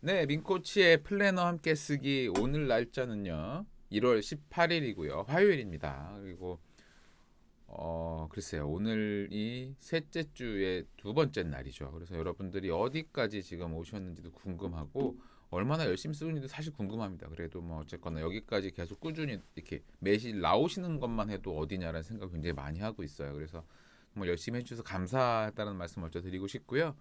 네, 민코치의 플래너 함께 쓰기 오늘 날짜는요. 1월 18일이고요. 화요일입니다. 그리고 글쎄요. 오늘이 셋째 주의 두 번째 날이죠. 그래서 여러분들이 어디까지 지금 오셨는지도 궁금하고 얼마나 열심히 쓰는지도 사실 궁금합니다. 그래도 뭐 어쨌거나 여기까지 계속 꾸준히 이렇게 매일 나오시는 것만 해도 어디냐라는 생각 굉장히 많이 하고 있어요. 그래서 정말 열심히 해주셔서 감사하다는 말씀 먼저 드리고 싶고요.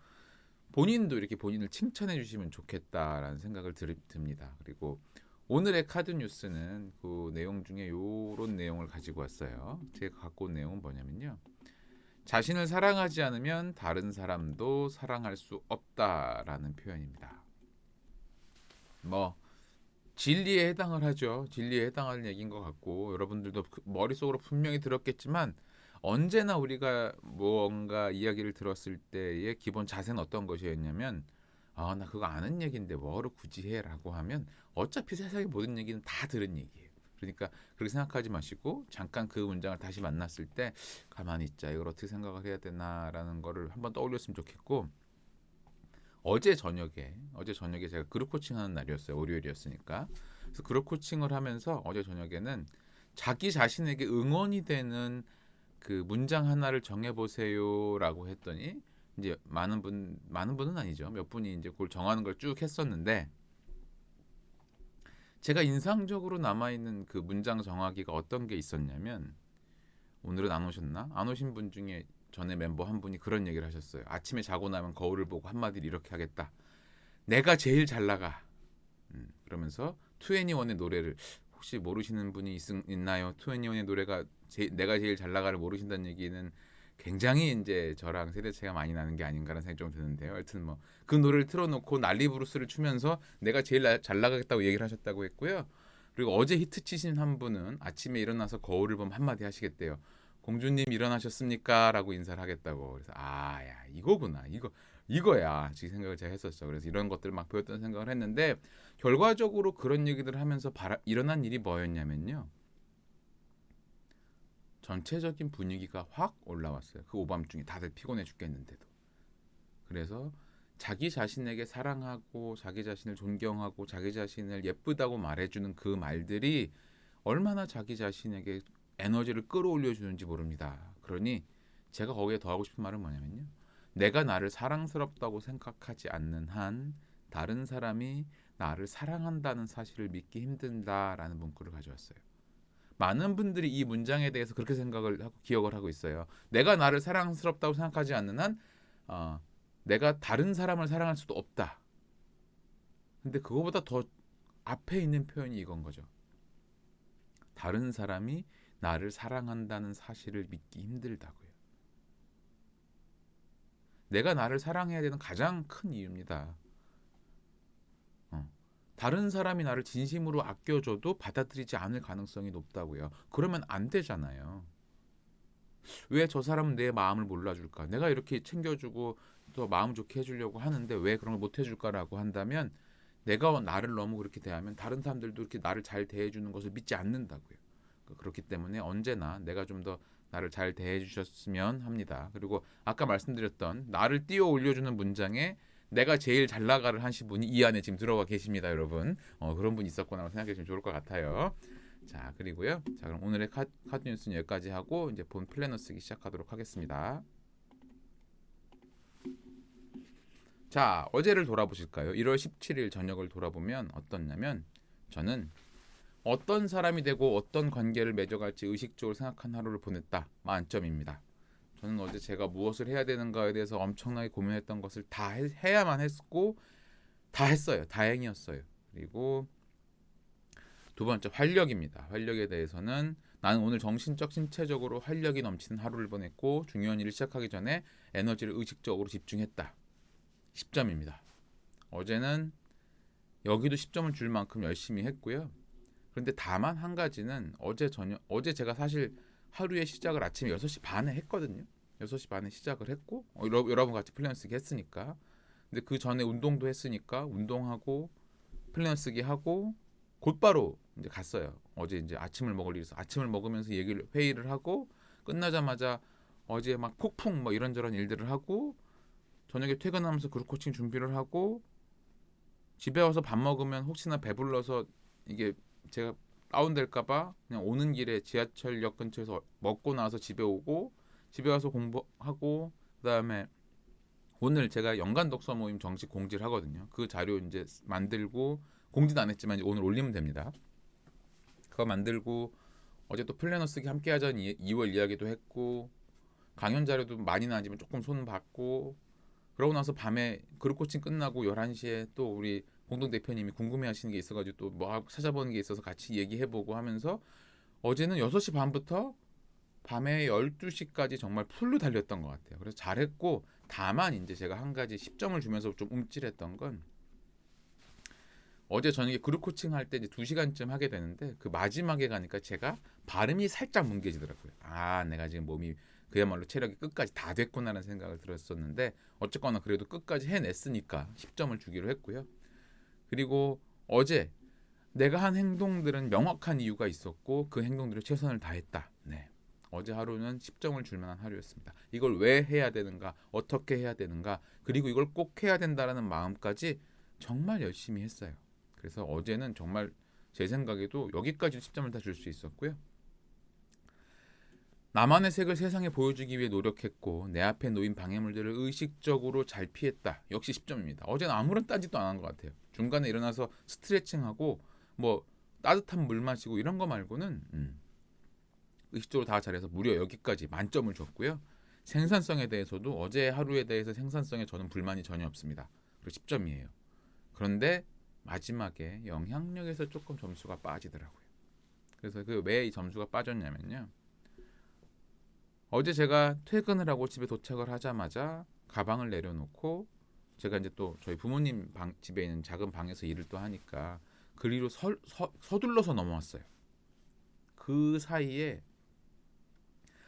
본인도 이렇게 본인을 칭찬해 주시면 좋겠다라는 생각을 듭니다. 그리고 오늘의 카드 뉴스는 그 내용 중에 이런 내용을 가지고 왔어요. 제가 갖고 온 내용은 뭐냐면요. 자신을 사랑하지 않으면 다른 사람도 사랑할 수 없다라는 표현입니다. 뭐 진리에 해당을 하죠. 진리에 해당하는 얘기인 것 같고 여러분들도 머릿속으로 분명히 들었겠지만 언제나 우리가 뭔가 이야기를 들었을 때의 기본 자세는 어떤 것이었냐면 나 그거 아는 얘기인데 뭐를 굳이 해라고 하면 어차피 세상의 모든 얘기는 다 들은 얘기예요. 그러니까 그렇게 생각하지 마시고 잠깐 그 문장을 다시 만났을 때 가만히 있자. 이걸 어떻게 생각을 해야 되나라는 거를 한번 떠올렸으면 좋겠고 어제 저녁에 제가 그룹 코칭하는 날이었어요. 월요일이었으니까. 그래서 그룹 코칭을 하면서 어제 저녁에는 자기 자신에게 응원이 되는 그 문장 하나를 정해 보세요라고 했더니 이제 많은 분은 아니죠. 몇 분이 이제 그걸 정하는 걸 쭉 했었는데 제가 인상적으로 남아 있는 그 문장 정하기가 어떤 게 있었냐면 오늘은 안 오셨나? 안 오신 분 중에 전에 멤버 한 분이 그런 얘기를 하셨어요. 아침에 자고 나면 거울을 보고 한마디를 이렇게 하겠다. 내가 제일 잘 나가. 그러면서 투애니원의 노래를 혹시 모르시는 분이 있나요? 투애니원의 노래가 내가 제일 잘 나가를 모르신다는 얘기는 굉장히 이제 저랑 세대 차이가 많이 나는 게 아닌가라는 생각이 좀 드는데요. 하여튼 뭐 그 노래를 틀어놓고 난리 부르스를 추면서 내가 제일 잘 나가겠다고 얘기를 하셨다고 했고요. 그리고 어제 히트 치신 한 분은 아침에 일어나서 거울을 보면 한마디 하시겠대요. 공주님 일어나셨습니까? 라고 인사를 하겠다고. 그래서 야 이거구나. 이거야. 지금 생각을 제가 했었죠. 그래서 이런 것들 막 배웠던 생각을 했는데 결과적으로 그런 얘기들을 하면서 일어난 일이 뭐였냐면요. 전체적인 분위기가 확 올라왔어요. 그 오밤중에 다들 피곤해 죽겠는데도. 그래서 자기 자신에게 사랑하고 자기 자신을 존경하고 자기 자신을 예쁘다고 말해주는 그 말들이 얼마나 자기 자신에게 에너지를 끌어올려 주는지 모릅니다. 그러니 제가 거기에 더하고 싶은 말은 뭐냐면요. 내가 나를 사랑스럽다고 생각하지 않는 한 다른 사람이 나를 사랑한다는 사실을 믿기 힘든다라는 문구를 가져왔어요. 많은 분들이 이 문장에 대해서 그렇게 생각을 하고 기억을 하고 있어요. 내가 나를 사랑스럽다고 생각하지 않는 한 어, 내가 다른 사람을 사랑할 수도 없다. 근데 그거보다 더 앞에 있는 표현이 이건 거죠. 다른 사람이 나를 사랑한다는 사실을 믿기 힘들다고요. 내가 나를 사랑해야 되는 가장 큰 이유입니다. 다른 사람이 나를 진심으로 아껴줘도 받아들이지 않을 가능성이 높다고요. 그러면 안 되잖아요. 왜 저 사람은 내 마음을 몰라줄까? 내가 이렇게 챙겨주고 또 마음 좋게 해주려고 하는데 왜 그런 걸 못 해줄까라고 한다면 내가 나를 너무 그렇게 대하면 다른 사람들도 이렇게 나를 잘 대해주는 것을 믿지 않는다고요. 그렇기 때문에 언제나 내가 좀 더 나를 잘 대해주셨으면 합니다. 그리고 아까 말씀드렸던 나를 띄워 올려주는 문장에 내가 제일 잘 나가를 하신 분이 이 안에 지금 들어가 계십니다, 여러분. 그런 분이 있었구나 생각해 주시면 좋을 것 같아요. 자, 그리고요. 자, 그럼 오늘의 카드 뉴스는 여기까지 하고 이제 본 플래너 쓰기 시작하도록 하겠습니다. 자, 어제를 돌아보실까요? 1월 17일 저녁을 돌아보면 어떻냐면 저는 어떤 사람이 되고 어떤 관계를 맺어갈지 의식적으로 생각한 하루를 보냈다. 만점입니다. 저는 어제 제가 무엇을 해야 되는가에 대해서 엄청나게 고민했던 것을 다 해야만 했고 다 했어요. 다행이었어요. 그리고 두 번째 활력입니다. 활력에 대해서는 나는 오늘 정신적 신체적으로 활력이 넘치는 하루를 보냈고 중요한 일을 시작하기 전에 에너지를 의식적으로 집중했다. 10점입니다. 어제는 여기도 10점을 줄 만큼 열심히 했고요. 그런데 다만 한 가지는 어제 제가 사실 하루의 시작을 아침 6시 반에 했거든요. 6시 반에 시작을 했고 여러분 같이 플랜 쓰기 했으니까. 근데 그 전에 운동도 했으니까 운동하고 플랜 쓰기 하고 곧바로 이제 갔어요. 어제 이제 아침을 먹을 일이 있어. 아침을 먹으면서 회의를 하고 끝나자마자 어제 막 폭풍 뭐 이런저런 일들을 하고 저녁에 퇴근하면서 그룹 코칭 준비를 하고 집에 와서 밥 먹으면 혹시나 배불러서 이게 제가 다운될까봐 그냥 오는 길에 지하철역 근처에서 먹고 나서 집에 오고 집에 와서 공부하고 그다음에 오늘 제가 연간 독서 모임 정식 공지를 하거든요. 그 자료 이제 만들고 공지는 안 했지만 이제 오늘 올리면 됩니다. 그거 만들고 어제 또 플래너 쓰기 함께 하자는 2월 이야기도 했고 강연 자료도 많이는 아니지만 조금 손 받고 그러고 나서 밤에 그룹 코칭 끝나고 11시에 또 우리 공동 대표님이 궁금해하시는 게 있어가지고 또 뭐 찾아보는 게 있어서 같이 얘기해보고 하면서 어제는 6시 반부터 밤에 12시까지 정말 풀로 달렸던 것 같아요. 그래서 잘했고 다만 이제 제가 한 가지 10점을 주면서 좀 움찔했던 건 어제 저녁에 그룹 코칭 할 때 이제 2시간쯤 하게 되는데 그 마지막에 가니까 제가 발음이 살짝 뭉개지더라고요. 아, 내가 지금 몸이 그야말로 체력이 끝까지 다 됐구나라는 생각을 들었었는데 어쨌거나 그래도 끝까지 해냈으니까 10점을 주기로 했고요. 그리고 어제 내가 한 행동들은 명확한 이유가 있었고 그 행동들을 최선을 다했다. 네. 어제 하루는 10점을 줄 만한 하루였습니다. 이걸 왜 해야 되는가, 어떻게 해야 되는가, 그리고 이걸 꼭 해야 된다라는 마음까지 정말 열심히 했어요. 그래서 어제는 정말 제 생각에도 여기까지 10점을 다 줄 수 있었고요. 나만의 색을 세상에 보여주기 위해 노력했고 내 앞에 놓인 방해물들을 의식적으로 잘 피했다. 역시 10점입니다. 어제는 아무런 딴짓도 안 한 것 같아요. 중간에 일어나서 스트레칭하고 뭐 따뜻한 물 마시고 이런 거 말고는 의식적으로 다 잘해서 무려 여기까지 만점을 줬고요. 생산성에 대해서도 어제 하루에 대해서 생산성에 저는 불만이 전혀 없습니다. 그리고 10점이에요. 그런데 마지막에 영향력에서 조금 점수가 빠지더라고요. 그래서 그 왜 이 점수가 빠졌냐면요. 어제 제가 퇴근을 하고 집에 도착을 하자마자 가방을 내려놓고 제가 이제 또 저희 부모님 집에 있는 작은 방에서 일을 또 하니까 그리로 서둘러서 넘어왔어요. 그 사이에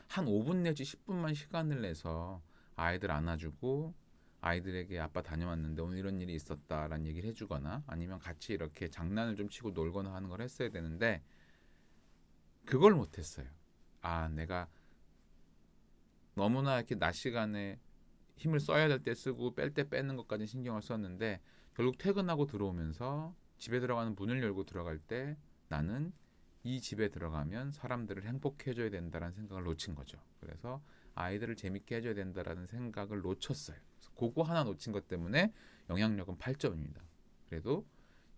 한 5분 내지 10분만 시간을 내서 아이들 안아주고 아이들에게 아빠 다녀왔는데 오늘 이런 일이 있었다라는 얘기를 해주거나 아니면 같이 이렇게 장난을 좀 치고 놀거나 하는 걸 했어야 되는데 그걸 못했어요. 아, 내가 너무나 이렇게 낮 시간에 힘을 써야 될 때 쓰고 뺄 때 빼는 것까지 신경을 썼는데 결국 퇴근하고 들어오면서 집에 들어가는 문을 열고 들어갈 때 나는 이 집에 들어가면 사람들을 행복해 줘야 된다는 생각을 놓친 거죠. 그래서 아이들을 재밌게 해줘야 된다는 생각을 놓쳤어요. 그래서 그거 하나 놓친 것 때문에 영향력은 8점입니다. 그래도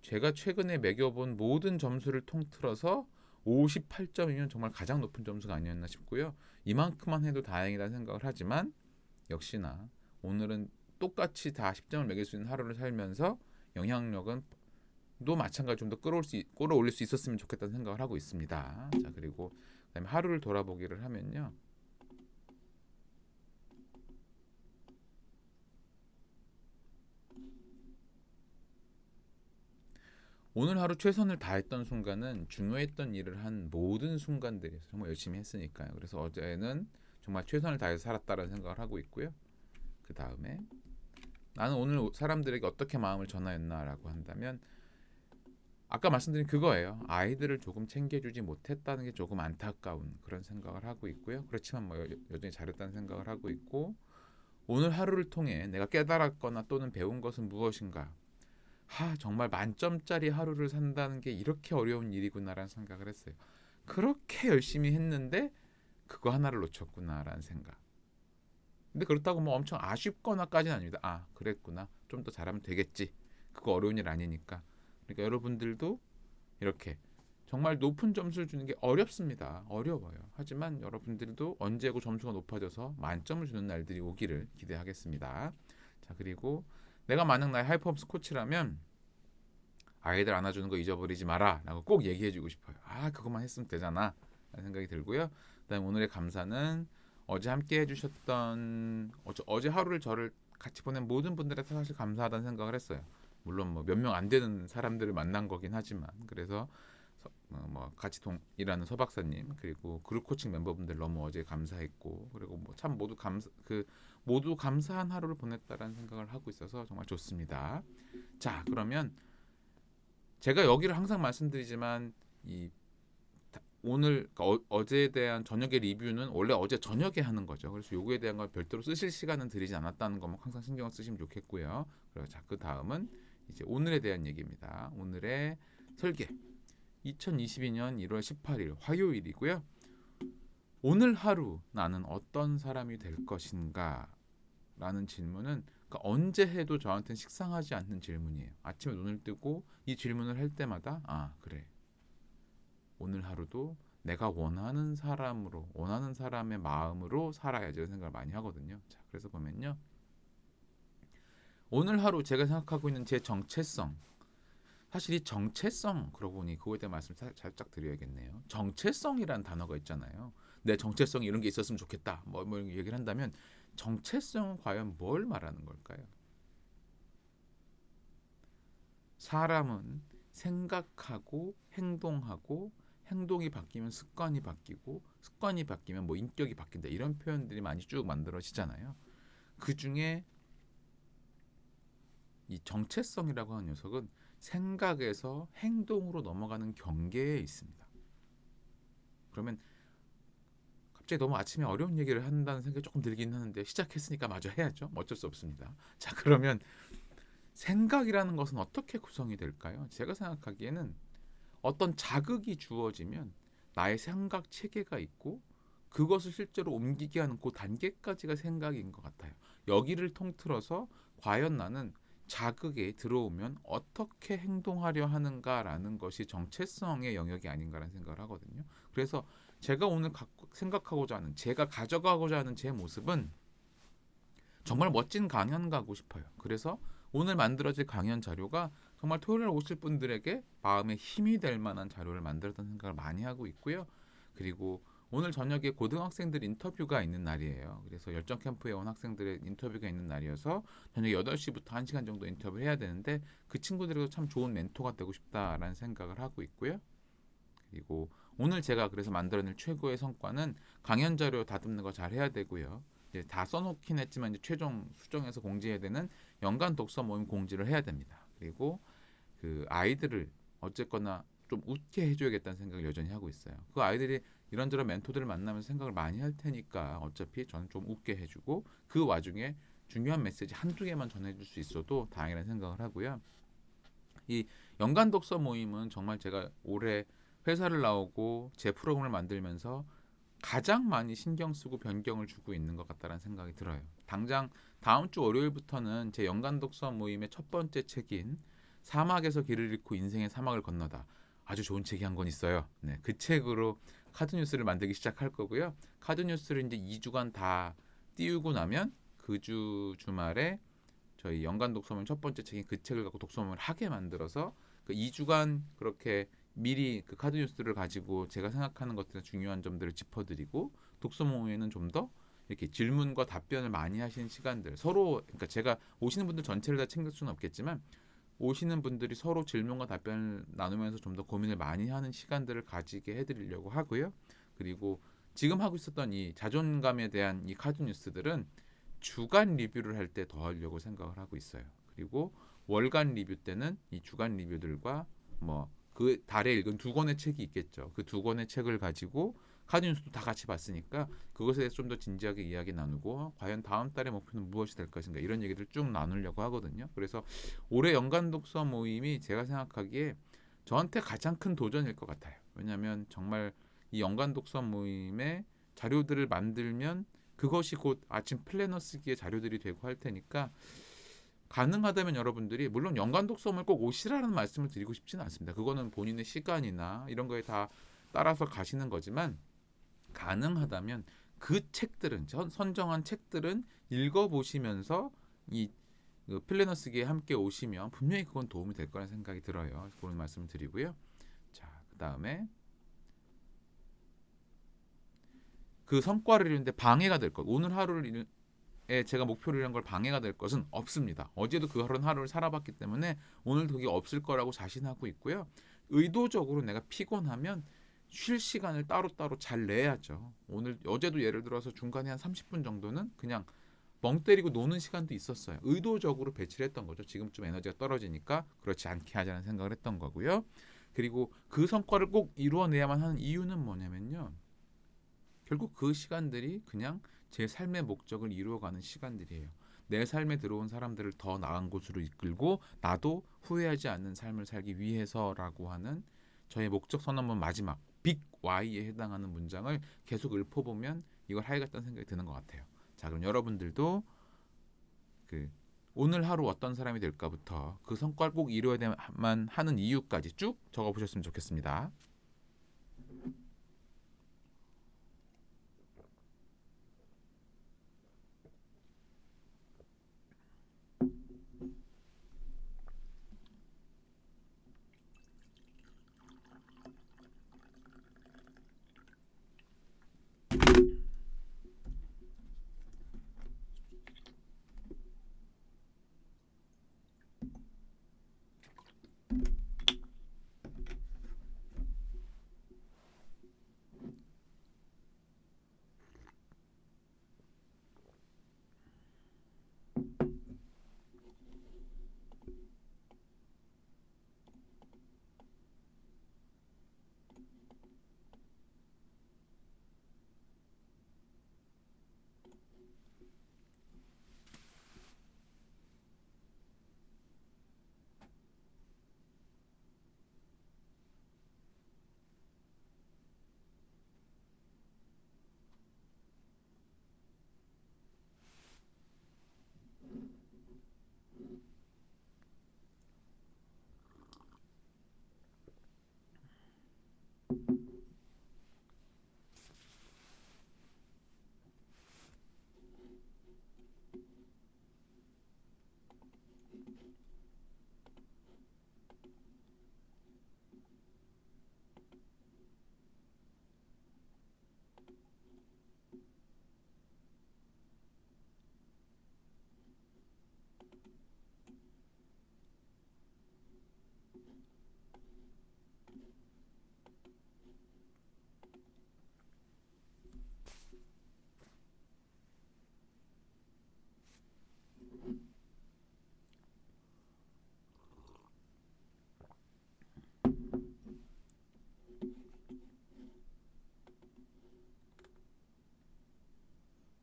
제가 최근에 매겨본 모든 점수를 통틀어서 58점이면 정말 가장 높은 점수가 아니었나 싶고요. 이만큼만 해도 다행이라는 생각을 하지만 역시나 오늘은 똑같이 다 10점을 매길 수 있는 하루를 살면서 영향력은 또 마찬가지로 좀 더 끌어올릴 수 있었으면 좋겠다는 생각을 하고 있습니다. 자, 그리고 그다음에 하루를 돌아보기를 하면요. 오늘 하루 최선을 다했던 순간은 중요했던 일을 한 모든 순간들이 정말 열심히 했으니까요. 그래서 어제는 정말 최선을 다해서 살았다는 생각을 하고 있고요. 그 다음에 나는 오늘 사람들에게 어떻게 마음을 전하였나라고 한다면 아까 말씀드린 그거예요. 아이들을 조금 챙겨주지 못했다는 게 조금 안타까운 그런 생각을 하고 있고요. 그렇지만 뭐 여전히 잘했다는 생각을 하고 있고 오늘 하루를 통해 내가 깨달았거나 또는 배운 것은 무엇인가? 정말 만점짜리 하루를 산다는 게 이렇게 어려운 일이구나라는 생각을 했어요. 그렇게 열심히 했는데 그거 하나를 놓쳤구나라는 생각. 근데 그렇다고 뭐 엄청 아쉽거나까지는 아닙니다. 아, 그랬구나. 좀 더 잘하면 되겠지. 그거 어려운 일 아니니까. 그러니까 여러분들도 이렇게 정말 높은 점수를 주는 게 어렵습니다. 어려워요. 하지만 여러분들도 언제고 점수가 높아져서 만점을 주는 날들이 오기를 기대하겠습니다. 자, 그리고 내가 만약 나의 하이퍼폼스 코치라면 아이들 안아주는 거 잊어버리지 마라 라고 꼭 얘기해주고 싶어요. 그것만 했으면 되잖아 라는 생각이 들고요. 그다음에 오늘의 감사는 어제 함께 해주셨던 어제 하루를 저를 같이 보낸 모든 분들한테 사실 감사하다는 생각을 했어요. 물론 뭐 몇 명 안 되는 사람들을 만난 거긴 하지만 그래서 뭐 같이 일하는 서 박사님 그리고 그룹 코칭 멤버분들 너무 어제 감사했고 그리고 뭐 참 모두 감사한 하루를 보냈다라는 생각을 하고 있어서 정말 좋습니다. 자, 그러면 제가 여기를 항상 말씀드리지만 오늘 그러니까 어제에 대한 저녁의 리뷰는 원래 어제 저녁에 하는 거죠. 그래서 요거에 대한 걸 별도로 쓰실 시간은 드리지 않았다는 것만 항상 신경을 쓰시면 좋겠고요. 그리고 자, 그 다음은 이제 오늘에 대한 얘기입니다. 오늘의 설계 2022년 1월 18일 화요일이고요. 오늘 하루 나는 어떤 사람이 될 것인가 라는 질문은 그러니까 언제 해도 저한테는 식상하지 않는 질문이에요. 아침에 눈을 뜨고 이 질문을 할 때마다 아 그래 오늘 하루도 내가 원하는 사람으로 원하는 사람의 마음으로 살아야지 생각을 많이 하거든요. 자, 그래서 보면요. 오늘 하루 제가 생각하고 있는 제 정체성 사실 이 정체성 그러고 보니 그거에 대한 말씀 살짝 드려야겠네요. 정체성이란 단어가 있잖아요. 내 정체성이 이런 게 있었으면 좋겠다. 뭐 얘기를 한다면 정체성은 과연 뭘 말하는 걸까요? 사람은 생각하고 행동하고 행동이 바뀌면 습관이 바뀌고 습관이 바뀌면 뭐 인격이 바뀐다 이런 표현들이 많이 쭉 만들어지잖아요. 그 중에 이 정체성이라고 하는 녀석은 생각에서 행동으로 넘어가는 경계에 있습니다. 그러면 갑자기 너무 아침에 어려운 얘기를 한다는 생각이 조금 들긴 하는데 시작했으니까 마저 해야죠. 어쩔 수 없습니다. 자, 그러면 생각이라는 것은 어떻게 구성이 될까요? 제가 생각하기에는 어떤 자극이 주어지면 나의 생각 체계가 있고 그것을 실제로 옮기게 하는 그 단계까지가 생각인 것 같아요. 여기를 통틀어서 과연 나는 자극에 들어오면 어떻게 행동하려 하는가라는 것이 정체성의 영역이 아닌가라는 생각을 하거든요. 그래서 제가 오늘 생각하고자 하는 제가 가져가고자 하는 제 모습은 정말 멋진 강연 가고 싶어요. 그래서 오늘 만들어질 강연 자료가 정말 토요일 오실 분들에게 마음에 힘이 될 만한 자료를 만들었다는 생각을 많이 하고 있고요. 그리고 오늘 저녁에 고등학생들 인터뷰가 있는 날이에요. 그래서 열정 캠프에 온 학생들의 인터뷰가 있는 날이어서 저녁 8시부터 1시간 정도 인터뷰를 해야 되는데 그 친구들에게도 참 좋은 멘토가 되고 싶다라는 생각을 하고 있고요. 그리고 오늘 제가 그래서 만들어낼 최고의 성과는 강연 자료 다듬는 거 잘 해야 되고요. 이제 다 써놓긴 했지만 이제 최종 수정해서 공지해야 되는 연간 독서 모임 공지를 해야 됩니다. 그리고 그 아이들을 어쨌거나 좀 웃게 해줘야겠다는 생각을 여전히 하고 있어요. 그 아이들이 이런저런 멘토들을 만나면서 생각을 많이 할 테니까 어차피 저는 좀 웃게 해주고 그 와중에 중요한 메시지 한두 개만 전해줄 수 있어도 다행이라는 생각을 하고요. 이 연간 독서 모임은 정말 제가 올해 회사를 나오고 제 프로그램을 만들면서 가장 많이 신경 쓰고 변경을 주고 있는 것 같다는 생각이 들어요. 당장 다음 주 월요일부터는 제 연간 독서 모임의 첫 번째 책인 사막에서 길을 잃고 인생의 사막을 건너다 아주 좋은 책이 한 권 있어요. 네, 그 책으로 카드 뉴스를 만들기 시작할 거고요. 카드 뉴스를 이제 2주간 다 띄우고 나면 그 주 주말에 저희 연간 독서모임 첫 번째 책인 그 책을 갖고 독서모임을 하게 만들어서 그 2주간 그렇게 미리 그 카드 뉴스를 가지고 제가 생각하는 것들 중요한 점들을 짚어드리고 독서 모임에는 좀 더 이렇게 질문과 답변을 많이 하시는 시간들 서로 그러니까 제가 오시는 분들 전체를 다 챙길 수는 없겠지만 오시는 분들이 서로 질문과 답변을 나누면서 좀 더 고민을 많이 하는 시간들을 가지게 해드리려고 하고요. 그리고 지금 하고 있었던 이 자존감에 대한 이 카드 뉴스들은 주간 리뷰를 할 때 더 하려고 생각을 하고 있어요. 그리고 월간 리뷰 때는 이 주간 리뷰들과 뭐 그 달에 읽은 두 권의 책이 있겠죠. 그 두 권의 책을 가지고 카드 뉴스도 다 같이 봤으니까 그것에 대해서 좀 더 진지하게 이야기 나누고 과연 다음 달의 목표는 무엇이 될 것인가 이런 얘기를 쭉 나누려고 하거든요. 그래서 올해 연간 독서 모임이 제가 생각하기에 저한테 가장 큰 도전일 것 같아요. 왜냐하면 정말 이 연간 독서 모임의 자료들을 만들면 그것이 곧 아침 플래너 쓰기의 자료들이 되고 할 테니까 가능하다면 여러분들이 물론 연간 독서모임 꼭 오시라는 말씀을 드리고 싶지는 않습니다. 그거는 본인의 시간이나 이런 거에 다 따라서 가시는 거지만 가능하다면 그 책들은 선정한 책들은 읽어보시면서 이 플래너 쓰기에 함께 오시면 분명히 그건 도움이 될 거라는 생각이 들어요. 그런 말씀을 드리고요. 자, 그 다음에 그 성과를 이루는데 방해가 될 것. 오늘 하루를 제가 목표를 이런 걸 방해가 될 것은 없습니다. 어제도 그런 하루를 살아봤기 때문에 오늘도 그게 없을 거라고 자신하고 있고요. 의도적으로 내가 피곤하면 쉴 시간을 따로따로 잘 내야죠. 어제도 예를 들어서 중간에 한 30분 정도는 그냥 멍 때리고 노는 시간도 있었어요. 의도적으로 배치를 했던 거죠. 지금쯤 에너지가 떨어지니까 그렇지 않게 하자는 생각을 했던 거고요. 그리고 그 성과를 꼭 이루어내야만 하는 이유는 뭐냐면요. 결국 그 시간들이 그냥 제 삶의 목적을 이루어가는 시간들이에요. 내 삶에 들어온 사람들을 더 나은 곳으로 이끌고 나도 후회하지 않는 삶을 살기 위해서라고 하는 저의 목적 선언문 마지막 빅 Y에 해당하는 문장을 계속 읊어보면 이걸 하야겠다는 생각이 드는 것 같아요. 자, 그럼 여러분들도 그 오늘 하루 어떤 사람이 될까부터 그 성과를 꼭 이루어야만 하는 이유까지 쭉 적어보셨으면 좋겠습니다.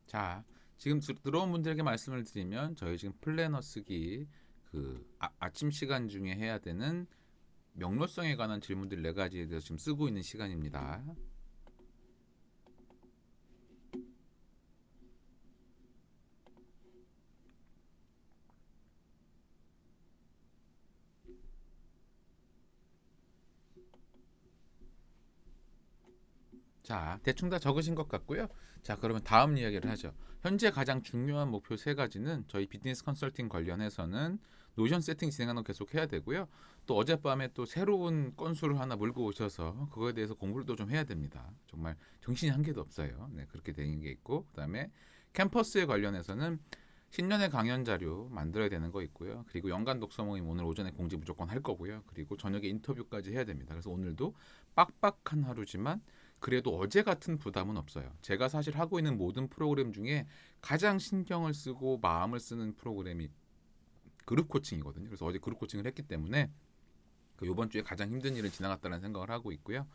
자, 지금 들어온 분들에게 말씀을 드리면 저희 지금 플래너 쓰기 아침 시간 중에 해야 되는 명료성에 관한 질문들 4가지에 대해서 지금 쓰고 있는 시간입니다. 자, 대충 다 적으신 것 같고요. 자, 그러면 다음 이야기를 하죠. 현재 가장 중요한 목표 3가지는 저희 비즈니스 컨설팅 관련해서는 노션 세팅 진행하는 거 계속 해야 되고요. 또 어젯밤에 또 새로운 건수를 하나 몰고 오셔서 그거에 대해서 공부를 또 좀 해야 됩니다. 정말 정신이 한 개도 없어요. 네, 그렇게 되는 게 있고, 그다음에 캠퍼스에 관련해서는 신년회 강연 자료 만들어야 되는 거 있고요. 그리고 연간 독서 모임 오늘 오전에 공지 무조건 할 거고요. 그리고 저녁에 인터뷰까지 해야 됩니다. 그래서 오늘도 빡빡한 하루지만 그래도 어제 같은 부담은 없어요. 제가 사실 하고 있는 모든 프로그램 중에 가장 신경을 쓰고 마음을 쓰는 프로그램이 그룹 코칭이거든요. 그래서 어제 그룹 코칭을 했기 때문에 이번 주에 가장 힘든 일을 지나갔다는 생각을 하고 있고요.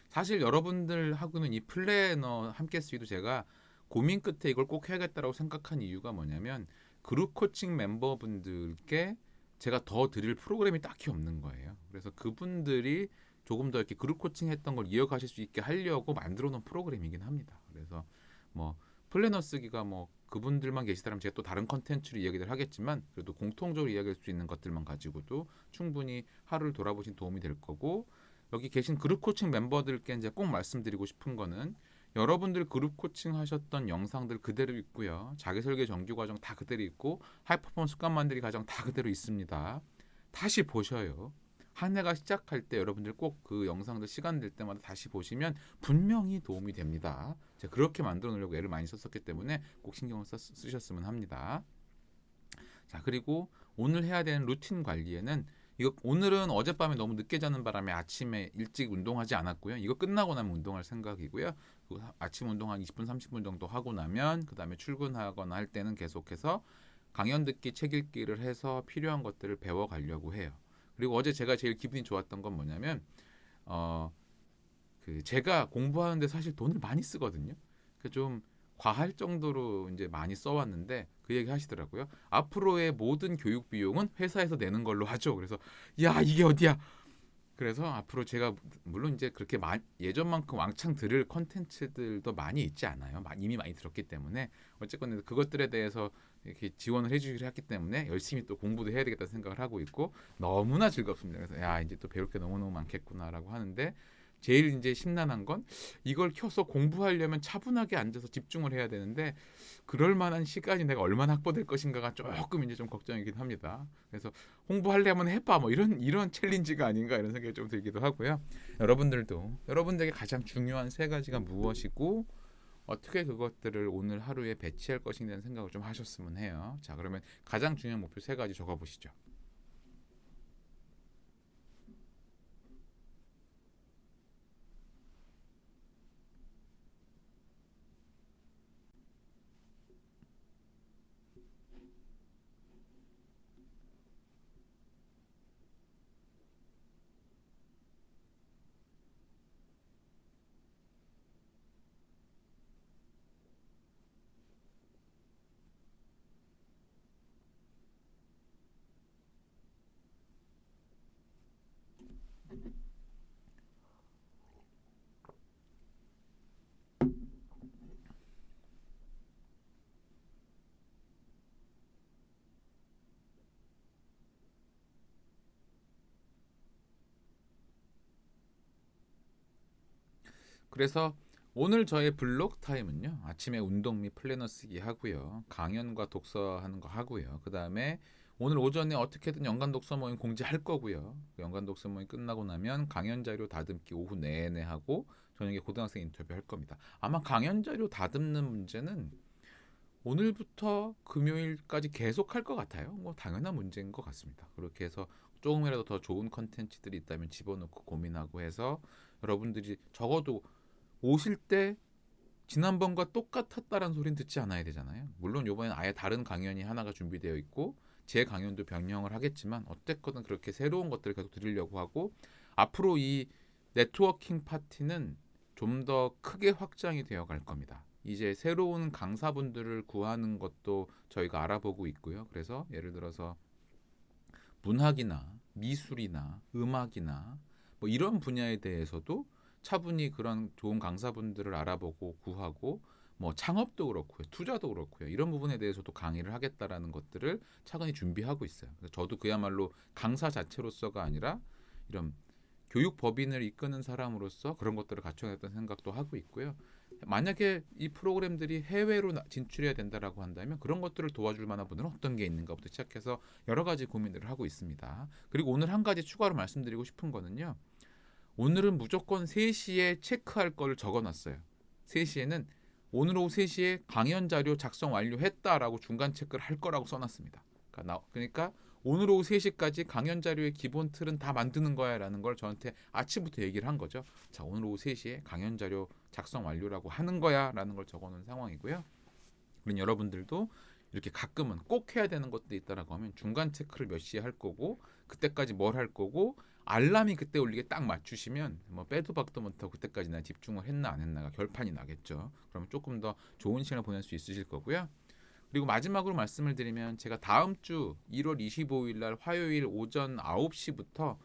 사실 여러분들하고는 이 플래너 함께 쓰기도 제가 고민 끝에 이걸 꼭 해야겠다라고 생각한 이유가 뭐냐면 그룹 코칭 멤버분들께 제가 더 드릴 프로그램이 딱히 없는 거예요. 그래서 그분들이 조금 더 이렇게 그룹 코칭 했던 걸 이어가실 수 있게 하려고 만들어 놓은 프로그램이긴 합니다. 그래서 뭐 플래너 쓰기가 뭐 그분들만 계시다면 제가 또 다른 컨텐츠로 이야기를 하겠지만 그래도 공통적으로 이야기할 수 있는 것들만 가지고도 충분히 하루를 돌아보신 도움이 될 거고 여기 계신 그룹 코칭 멤버들께 이제 꼭 말씀드리고 싶은 거는 여러분들 그룹 코칭 하셨던 영상들 그대로 있고요. 자기설계 정규 과정 다 그대로 있고 하이퍼포먼스 습관 만들기 과정 다 그대로 있습니다. 다시 보셔요. 한 해가 시작할 때 여러분들 꼭 그 영상들 시간 될 때마다 다시 보시면 분명히 도움이 됩니다. 제가 그렇게 만들어 놓으려고 애를 많이 썼었기 때문에 꼭 신경을 쓰셨으면 합니다. 자, 그리고 오늘 해야 되는 루틴 관리에는 이거 오늘은 어젯밤에 너무 늦게 자는 바람에 아침에 일찍 운동하지 않았고요. 이거 끝나고 나면 운동할 생각이고요. 아침 운동 한 20분 30분 정도 하고 나면 그다음에 출근하거나 할 때는 계속해서 강연 듣기 책 읽기를 해서 필요한 것들을 배워 가려고 해요. 그리고 어제 제가 제일 기분이 좋았던 건 뭐냐면 제가 공부하는데 사실 돈을 많이 쓰거든요. 좀 과할 정도로 이제 많이 써왔는데 그 얘기 하시더라고요. 앞으로의 모든 교육 비용은 회사에서 내는 걸로 하죠. 그래서 야 이게 어디야? 그래서 앞으로 제가 물론 이제 그렇게 예전만큼 왕창 들을 컨텐츠들도 많이 있지 않아요. 이미 많이 들었기 때문에 어쨌건 그것들에 대해서 이렇게 지원을 해주기로 했기 때문에 열심히 또 공부도 해야 되겠다 생각을 하고 있고 너무나 즐겁습니다. 그래서 야 이제 또 배울 게 너무너무 많겠구나라고 하는데 제일 이제 심란한 건 이걸 켜서 공부하려면 차분하게 앉아서 집중을 해야 되는데 그럴 만한 시간이 내가 얼마나 확보될 것인가가 조금 이제 좀 걱정이긴 합니다. 그래서 홍보하려면 해봐 뭐 이런 챌린지가 아닌가 이런 생각이 좀 들기도 하고요. 여러분들도 여러분들에게 가장 중요한 세 가지가 무엇이고 어떻게 그것들을 오늘 하루에 배치할 것인가라는 생각을 좀 하셨으면 해요. 자 그러면 가장 중요한 목표 세 가지 적어보시죠. 그래서 오늘 저의 블록 타임은요. 아침에 운동 및 플래너 쓰기 하고요. 강연과 독서하는 거 하고요. 그 다음에 오늘 오전에 어떻게든 연간 독서 모임 공지할 거고요. 연간 독서 모임 끝나고 나면 강연 자료 다듬기 오후 내내 하고 저녁에 고등학생 인터뷰 할 겁니다. 아마 강연 자료 다듬는 문제는 오늘부터 금요일까지 계속 할 것 같아요. 뭐 당연한 문제인 것 같습니다. 그렇게 해서 조금이라도 더 좋은 컨텐츠들이 있다면 집어넣고 고민하고 해서 여러분들이 적어도 오실 때 지난번과 똑같았다라는 소리는 듣지 않아야 되잖아요. 물론 이번엔 아예 다른 강연이 하나가 준비되어 있고 제 강연도 변형을 하겠지만 어쨌거나 그렇게 새로운 것들을 계속 드리려고 하고 앞으로 이 네트워킹 파티는 좀 더 크게 확장이 되어 갈 겁니다. 이제 새로운 강사분들을 구하는 것도 저희가 알아보고 있고요. 그래서 예를 들어서 문학이나 미술이나 음악이나 뭐 이런 분야에 대해서도 차분히 그런 좋은 강사분들을 알아보고 구하고 뭐 창업도 그렇고요, 투자도 그렇고요, 이런 부분에 대해서도 강의를 하겠다라는 것들을 차근히 준비하고 있어요. 그래서 저도 그야말로 강사 자체로서가 아니라 이런 교육 법인을 이끄는 사람으로서 그런 것들을 갖춰야겠다는 생각도 하고 있고요. 만약에 이 프로그램들이 해외로 진출해야 된다라고 한다면 그런 것들을 도와줄 만한 분들은 어떤 게 있는가부터 시작해서 여러 가지 고민들을 하고 있습니다. 그리고 오늘 한 가지 추가로 말씀드리고 싶은 거는요. 오늘은 무조건 3시에 체크할 거를 적어놨어요. 3시에는 오늘 오후 3시에 강연 자료 작성 완료했다라고 중간 체크를 할 거라고 써놨습니다. 그러니까 오늘 오후 3시까지 강연 자료의 기본 틀은 다 만드는 거야 라는 걸 저한테 아침부터 얘기를 한 거죠. 자, 오늘 오후 3시에 강연 자료 작성 완료라고 하는 거야 라는 걸 적어놓은 상황이고요. 그럼 여러분들도 이렇게 가끔은 꼭 해야 되는 것도 있다라고 하면 중간 체크를 몇 시에 할 거고 그때까지 뭘 할 거고 알람이 그때 울리게 딱 맞추시면 뭐 빼도 박도 못하고 그때까지 나 집중을 했나 안 했나가 결판이 나겠죠. 그러면 조금 더 좋은 시간을 보낼 수 있으실 거고요. 그리고 마지막으로 말씀을 드리면 제가 다음 주 1월 25일 날 화요일 오전 9시부터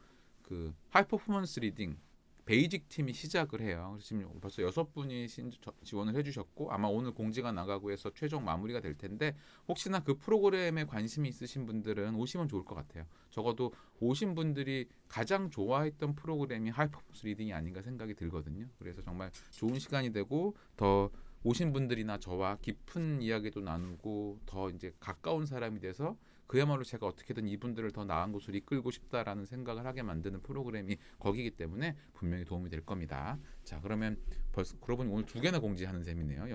그 하이퍼포먼스 리딩 베이직 팀이 시작을 해요. 그래서 지금 벌써 6분이 지원을 해주셨고 아마 오늘 공지가 나가고 해서 최종 마무리가 될 텐데 혹시나 그 프로그램에 관심이 있으신 분들은 오시면 좋을 것 같아요. 적어도 오신 분들이 가장 좋아했던 프로그램이 하이퍼포먼스 리딩이 아닌가 생각이 들거든요. 그래서 정말 좋은 시간이 되고 더 오신 분들이나 저와 깊은 이야기도 나누고 더 이제 가까운 사람이 돼서 그야말로 제가 어떻게든 이분들을 더 나은 곳으로 이끌고 싶다라는 생각을 하게 만드는 프로그램이 거기기 때문에 분명히 도움이 될 겁니다. 자, 그러면 벌써 그러고 보니 오늘 2개나 공지하는 셈이네요.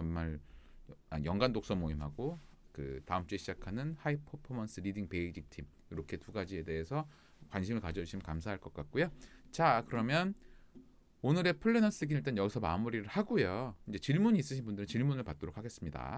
연간 독서 모임하고 그 다음 주에 시작하는 하이 퍼포먼스 리딩 베이직 팀 이렇게 2가지에 대해서 관심을 가져주시면 감사할 것 같고요. 자, 그러면 오늘의 플래너 쓰기는 일단 여기서 마무리를 하고요. 이제 질문이 있으신 분들은 질문을 받도록 하겠습니다.